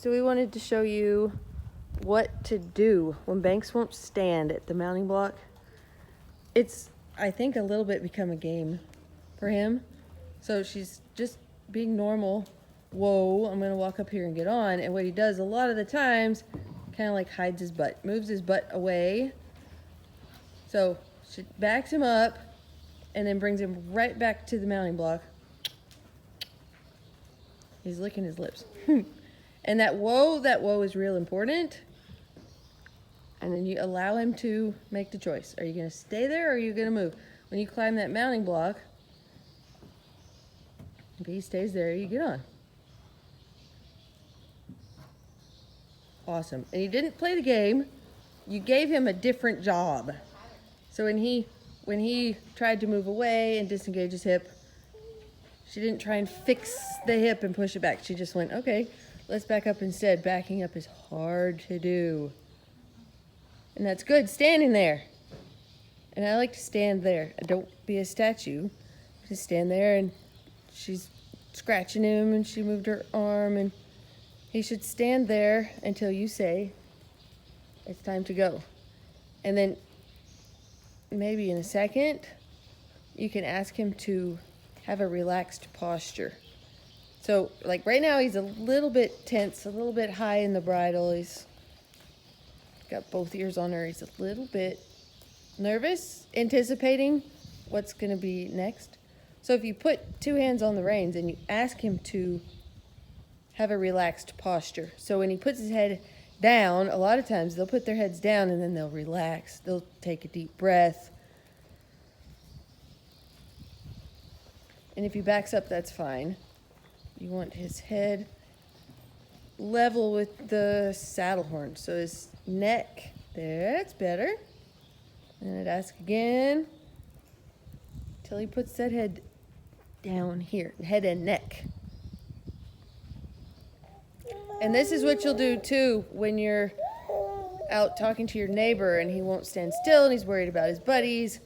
So we wanted to show you what to do when Banks won't stand at the mounting block. It's, I think, a little bit become a game for him. So she's just being normal. Whoa, I'm gonna walk up here and get on. And what he does a lot of the times, kind of like hides his butt, moves his butt away. So she backs him up and then brings him right back to the mounting block. He's licking his lips. And that whoa is real important. And then you allow him to make the choice. Are you gonna stay there or are you gonna move? When you climb that mounting block, if he stays there, you get on. Awesome. And you didn't play the game. You gave him a different job. So when he tried to move away and disengage his hip, she didn't try and fix the hip and push it back. She just went, okay, let's back up instead. Backing up is hard to do. And that's good, standing there. And I like to stand there. Don't be a statue. Just stand there, and she's scratching him and she moved her arm, and he should stand there until you say it's time to go. And then maybe in a second, you can ask him to have a relaxed posture. So like right now he's a little bit tense, a little bit high in the bridle. He's got both ears on her. He's a little bit nervous, anticipating what's gonna be next. So if you put two hands on the reins and you ask him to have a relaxed posture. So when he puts his head down, a lot of times they'll put their heads down and then they'll relax. They'll take a deep breath. And if he backs up, that's fine. You want his head level with the saddle horn. So his neck, that's better. And I'd ask again till he puts that head down here, head and neck. And this is what you'll do too when you're out talking to your neighbor and he won't stand still and he's worried about his buddies.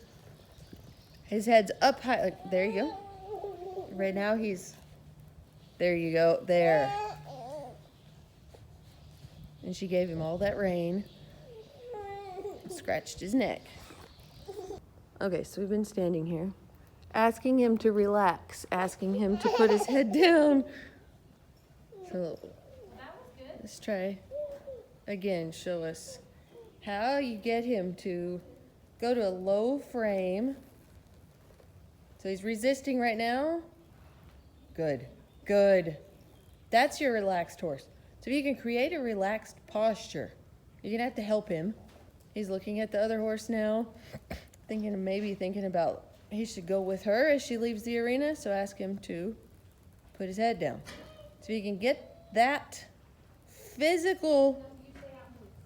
His head's up high, like, there you go. Right now there you go, there. And she gave him all that rein, scratched his neck. Okay, so we've been standing here, asking him to relax, asking him to put his head down. So let's try again, show us how you get him to go to a low frame. So he's resisting right now. Good, good. That's your relaxed horse. So if you can create a relaxed posture, you're gonna have to help him. He's looking at the other horse now, thinking about he should go with her as she leaves the arena, so ask him to put his head down. So you can get that physical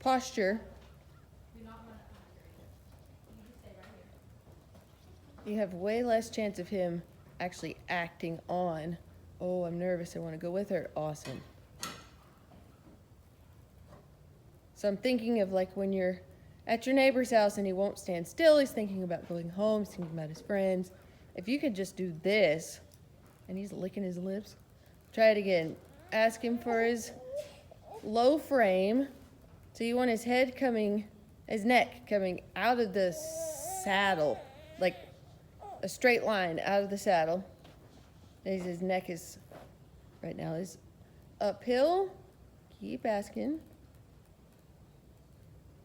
posture. You have way less chance of him actually acting on, oh, I'm nervous, I want to go with her. Awesome. So I'm thinking of like when you're at your neighbor's house and he won't stand still, he's thinking about going home, he's thinking about his friends. If you could just do this, and he's licking his lips, try it again. Ask him for his low frame. So you want his head his neck coming out of the saddle, like a straight line out of the saddle. And his neck is, right now is uphill. Keep asking.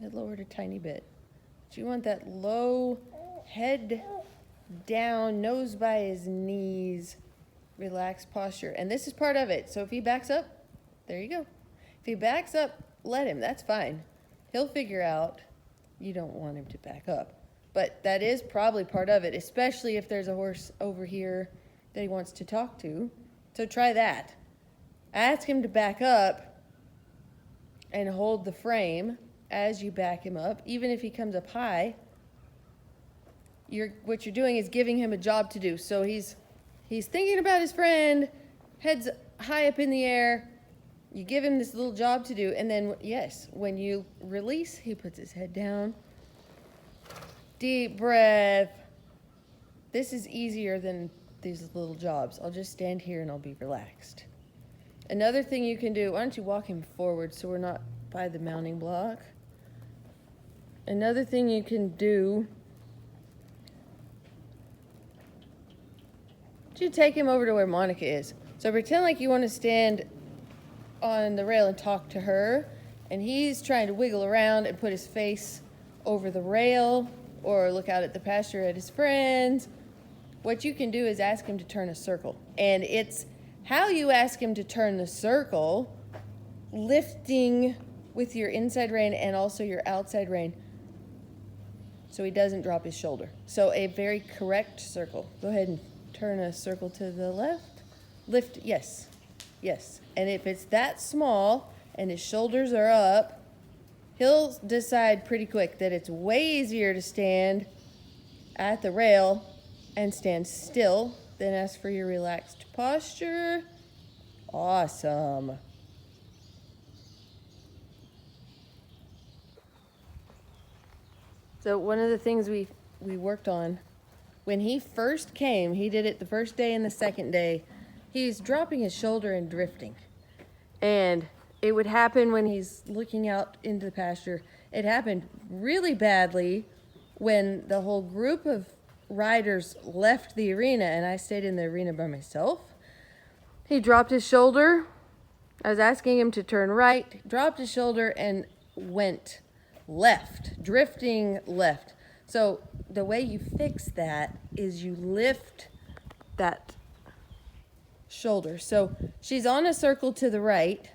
It lowered a tiny bit. But you want that low head down, nose by his knees, relaxed posture. And this is part of it. So if he backs up, there you go. If he backs up, let him, that's fine. He'll figure out you don't want him to back up. But that is probably part of it, especially if there's a horse over here that he wants to talk to. So try that. Ask him to back up and hold the frame as you back him up. Even if he comes up high, what you're doing is giving him a job to do. So he's thinking about his friend, head's high up in the air. You give him this little job to do, and then, yes, when you release, he puts his head down. Deep breath. This is easier than these little jobs. I'll just stand here and I'll be relaxed. Another thing you can do, why don't you walk him forward so we're not by the mounting block. Another thing you can do, you take him over to where Monica is. So pretend like you want to stand on the rail and talk to her, and he's trying to wiggle around and put his face over the rail or look out at the pasture at his friends. What you can do is ask him to turn a circle. And it's how you ask him to turn the circle, lifting with your inside rein and also your outside rein so he doesn't drop his shoulder. So a very correct circle. Go ahead and turn a circle to the left. Lift, yes, yes. And if it's that small and his shoulders are up, he'll decide pretty quick that it's way easier to stand at the rail and stand still than ask for your relaxed posture. Awesome. So one of the things we worked on, when he first came, he did it the first day and the second day, he's dropping his shoulder and drifting. And it would happen when he's looking out into the pasture. It happened really badly when the whole group of riders left the arena and I stayed in the arena by myself. He dropped his shoulder. I was asking him to turn right, dropped his shoulder and went left, drifting left. So the way you fix that is you lift that shoulder. So she's on a circle to the right.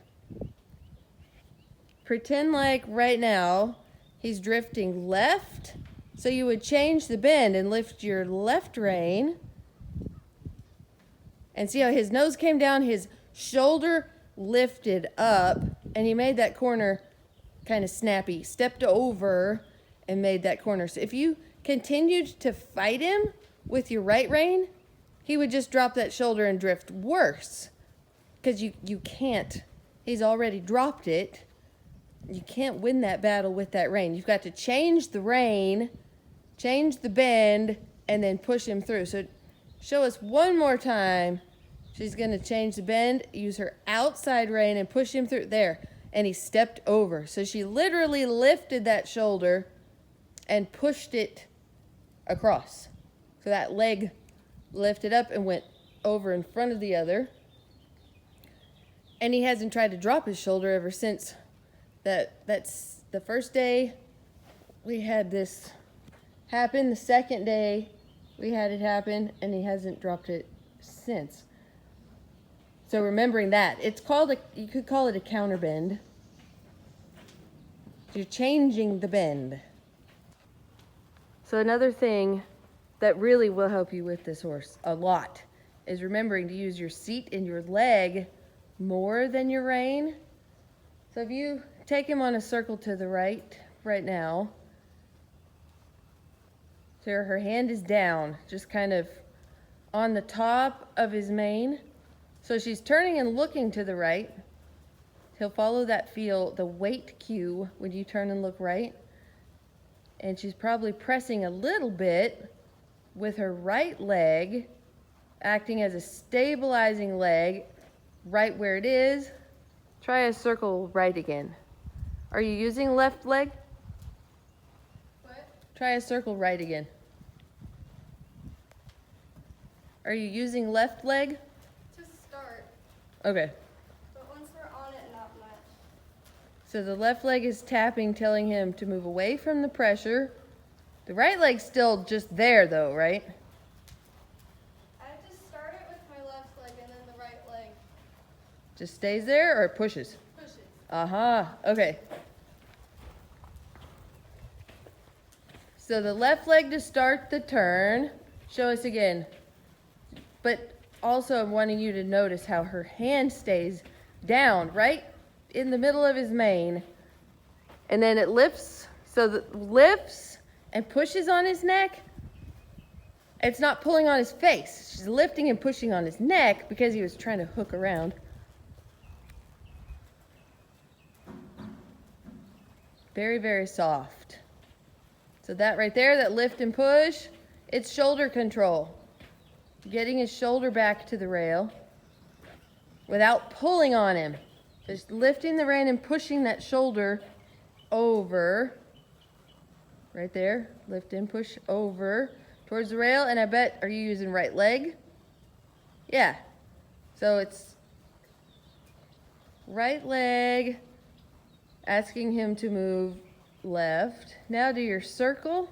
Pretend like right now he's drifting left. So you would change the bend and lift your left rein. And see how his nose came down, his shoulder lifted up, and he made that corner kind of snappy, stepped over and made that corner. So if you continued to fight him with your right rein, he would just drop that shoulder and drift worse because you can't. He's already dropped it. You can't win that battle with that rein. You've got to change the rein, change the bend, and then push him through. So show us one more time. She's going to change the bend, use her outside rein, and push him through. There. And he stepped over. So she literally lifted that shoulder and pushed it across. So that leg lifted up and went over in front of the other. And he hasn't tried to drop his shoulder ever since. That's the first day we had this happen. The second day we had it happen, and he hasn't dropped it since. So remembering that, it's called you could call it a counter bend. You're changing the bend. So another thing that really will help you with this horse a lot is remembering to use your seat and your leg more than your rein. So if you take him on a circle to the right now, so her hand is down, just kind of on the top of his mane. So she's turning and looking to the right. He'll follow that feel, the weight cue when you turn and look right. And she's probably pressing a little bit with her right leg, acting as a stabilizing leg right where it is. Try a circle right again. Are you using left leg? What? Try a circle right again. Are you using left leg? Okay. But once we're on it, not much. So the left leg is tapping, telling him to move away from the pressure. The right leg's still just there though, right? I have to start it with my left leg and then the right leg. Just stays there or it pushes? Pushes. Uh-huh. Okay. So the left leg to start the turn. Show us again. But also, I'm wanting you to notice how her hand stays down right in the middle of his mane. And then it lifts, so that lifts and pushes on his neck. It's not pulling on his face. She's lifting and pushing on his neck because he was trying to hook around. Very, very soft. So that right there, that lift and push, it's shoulder control. Getting his shoulder back to the rail. without pulling on him. Just lifting the rein and pushing that shoulder over. Right there. Lift and push over towards the rail. And I bet, are you using right leg? Yeah. So it's right leg, asking him to move left. Now do your circle.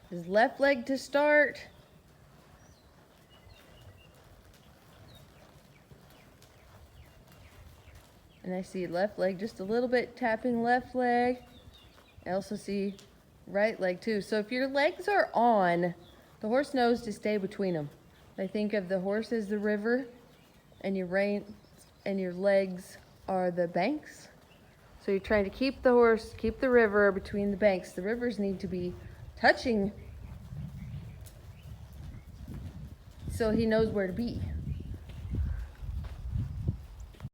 His left leg to start. And I see left leg just a little bit tapping left leg. I also see right leg too. So if your legs are on, the horse knows to stay between them. I think of the horse as the river, and your rein and your legs are the banks. So you're trying to keep the horse, keep the river between the banks. The rivers need to be touching so he knows where to be.